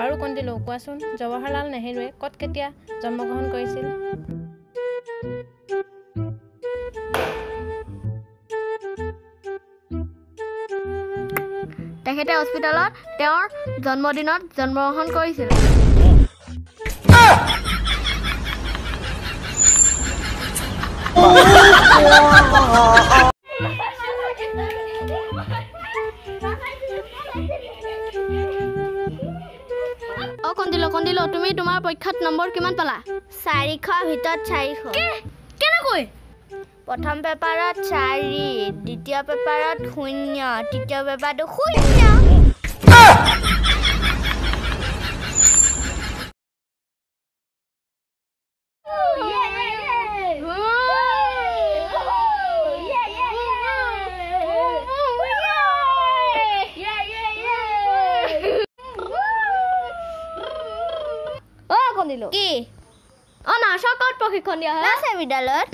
বাৰু কন্দিলো কোৱাচোন জৱাহৰলাল নেহৰুৱে ক'ত কেতিয়া জন্মগ্ৰহণ কৰিছিল তেখেতে হস্পিটালত তেওঁৰ জন্মদিনত জন্মগ্ৰহণ কৰিছিল কন্দিলো তুমি তোমাৰ পৰীক্ষাত নম্বৰ কিমান পালা 400 ভিতৰত 400 কেনেকৈ প্ৰথম পেপাৰত 4 দ্বিতীয় পেপাৰত 0 তৃতীয় পেপাৰটো 0 কন্দিলো কি নাৰ্ছৰ ক'ত প্ৰশিক্ষণ দিয়া হয় নাৰ্ছ বিদ্যালয়ত